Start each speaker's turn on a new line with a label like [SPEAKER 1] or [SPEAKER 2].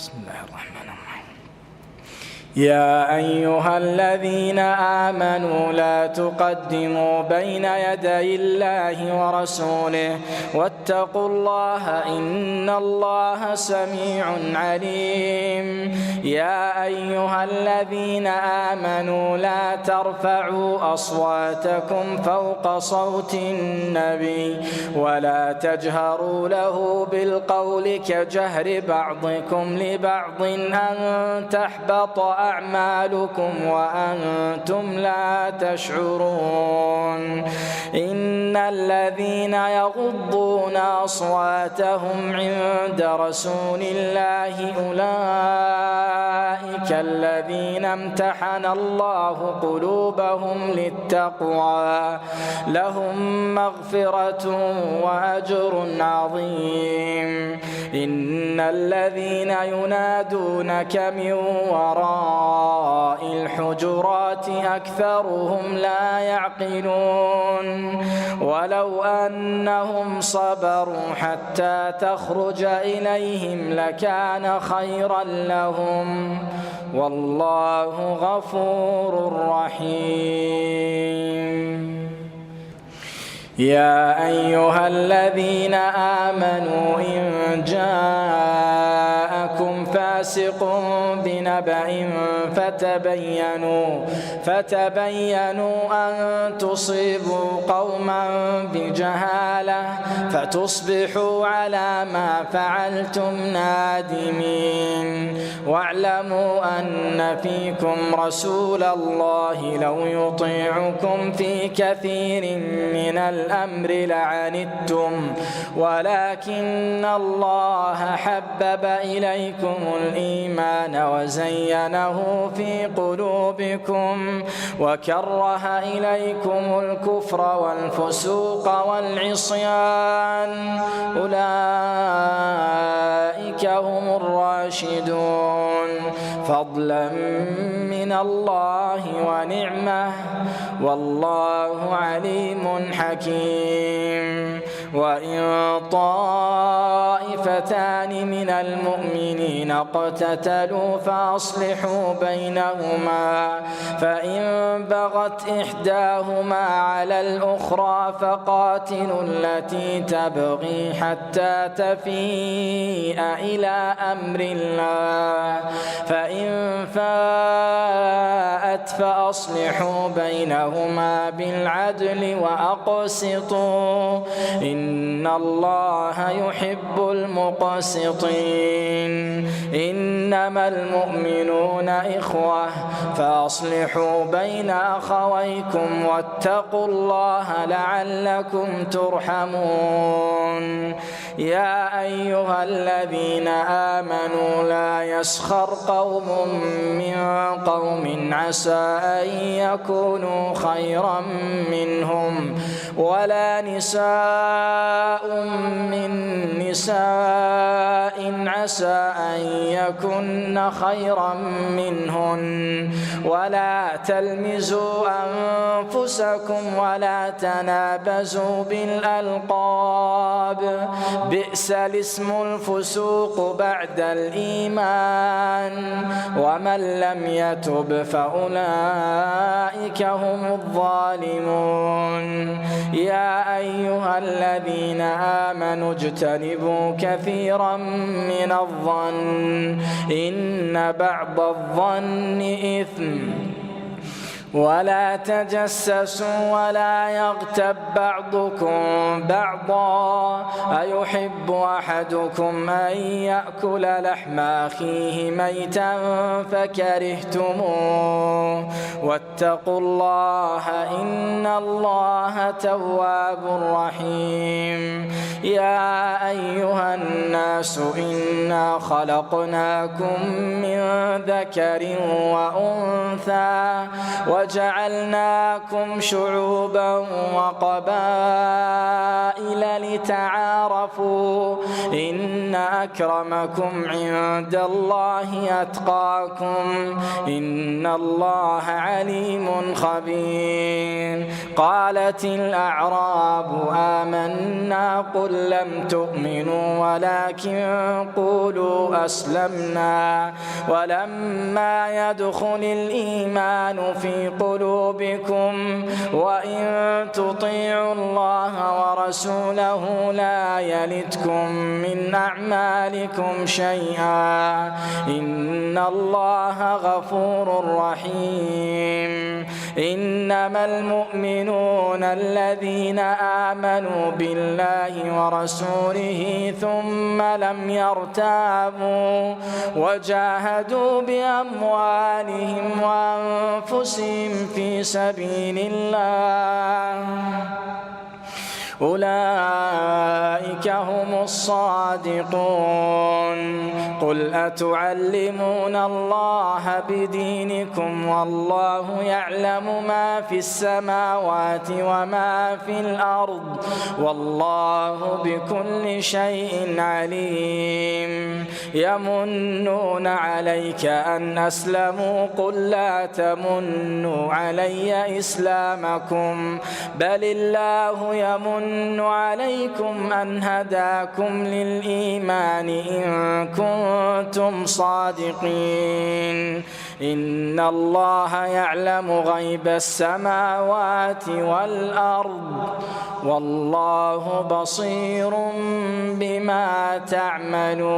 [SPEAKER 1] بسم الله الرحمن الرحيم. يا أيها الذين آمنوا لا تقدموا بين يدي الله ورسوله واتقوا الله إن الله سميع عليم. يا أيها الذين آمنوا لا ترفعوا أصواتكم فوق صوت النبي ولا تجهروا له بالقول كجهر بعضكم لبعض أن تحبط أعمالكم وأنتم لا تشعرون. إن الذين يغضون أصواتهم عند رسول الله أولئك الذين امتحن الله قلوبهم للتقوى لهم مغفرة وأجر عظيم. إن الذين ينادونك من وراء الحجرات أكثرهم لا يعقلون. ولو أنهم صبروا حتى تخرج إليهم لكان خيرا لهم والله غفور رحيم. يا أيها الذين آمنوا إن جاءكم فاسق بنبأ فتبينوا أن تصيبوا قوما بجهالة فتصبحوا على ما فعلتم نادمين. واعلموا أن فيكم رسول الله لو يطيعكم في كثير من الأمر لعنتم ولكن الله حبب إليكم الإيمان وزينه في قلوبكم وكره إليكم الكفر والفسوق والعصيان أولئك هم الراشدون فضلا من الله ونعمة والله عليم حكيم. وإن طائفتان من المؤمنين اقتتلوا فأصلحوا بينهما فإن بغت إحداهما على الأخرى فقاتلوا التي تبغي حتى تفيء إلى أمر الله فإن فاءت فأصلحوا بينهما بالعدل وأقسطوا إن الله يحب المقسطين. إنما المؤمنون إخوة فأصلحوا بين أخويكم واتقوا الله لعلكم ترحمون. يا أيها الذين آمنوا لا يسخر قوم من قوم عسى أن يكونوا خيرا منهم ولا نساء من نساء عسى أن يكن خيرا منهن ولا تلمزوا أنفسكم ولا تنابزوا بالألقاب بئس الاسم الفسوق بعد الإيمان ومن لم يتب فأولئك هم الظالمون. يا أيها الذين آمنوا اجتنبوا كثيرا من الظن إن بعض الظن إثم ولا تجسسوا ولا يغتب بعضكم بعضا أيحب أحدكم أن يأكل لحم أخيه ميتا فكرهتموه واتقوا الله إن الله تواب رحيم. يا أيها الناس إنا خلقناكم من ذكر وأنثى وجعلناكم شعوبا وقبائل لتعارفوا إن أكرمكم عند الله أتقاكم إن الله عليم خبير. قالت الأعراب آمنا قل لم تؤمنوا ولكن قولوا أسلمنا ولما يدخل الإيمان في قلوبكم وإن تطيعوا الله ورسوله لا يلتكم من أعمالكم شيئا إن الله غفور رحيم. إنما المؤمنون الذين آمنوا بالله ورسوله ثم لم يرتابوا وجاهدوا بأموالهم وأنفسهم في سبيل الله أولئك هم الصادقون. قل أتعلمون الله بدينكم والله يعلم ما في السماوات وما في الأرض والله بكل شيء عليم. يمنون عليك أن أسلموا قل لا تمنوا علي إسلامكم بل الله يمن عليكم أن هداكم للإيمان إن كنتم صادقين. إن الله يعلم غيب السماوات والأرض والله بصير بما تعملون.